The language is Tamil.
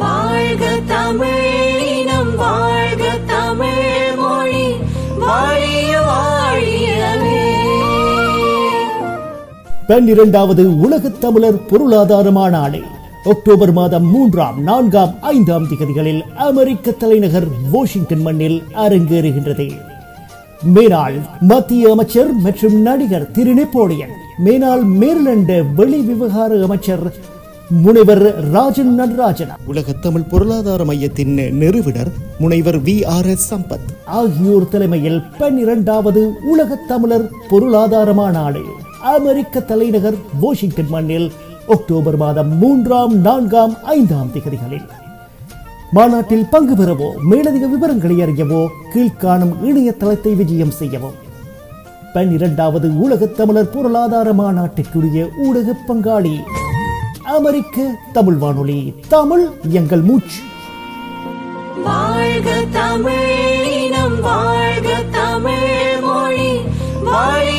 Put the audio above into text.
வாழ்க தமிழினம் வாழ்க தமிழ் மொழி வாழிய வாழியவே. 12வது உலகத் தமிழர் பொருளாதார மாநாடு அக்டோபர் மாதம் 3ஆம், 4ஆம், 5ஆம் திகதிகளில் அமெரிக்க தலைநகர் வாஷிங்டன் மண்ணில் அரங்கேறுகின்றது. மேனாள் மத்திய அமைச்சர் மற்றும் நடிகர் திரு நெப்போலியன், மேனாள் மேர்லண்ட் வெளி விவகார அமைச்சர் முனைவர் ராஜன் நடராஜன், உலக தமிழ் பொருளாதார மையத்தின் நிறுவனர் முனைவர் VRS சம்பத் ஆகியோர் தலைமையில் 12வது உலக தமிழர் பொருளாதார மாநாடு அமெரிக்க தலைநகர் வாஷிங்டன் மண்ணில் அக்டோபர் மாதம் 3ஆம், 4ஆம், 5ஆம் திகதிகளில். மாநாட்டில் பங்கு பெறவோ மேலதிக விவரங்களை அறியவோ கீழ்காணும் இணையதளத்தை விஜயம் செய்யவும். 12வது உலக தமிழர் பொருளாதார மாநாட்டுக்குரிய ஊடக பங்காளி அமெரிக்க தமிழ் வானொலி. தமிழ் எங்கள் மூச்சு. வாழ்க தமிழினம் வாழ்க தமிழ் மொழி வாழ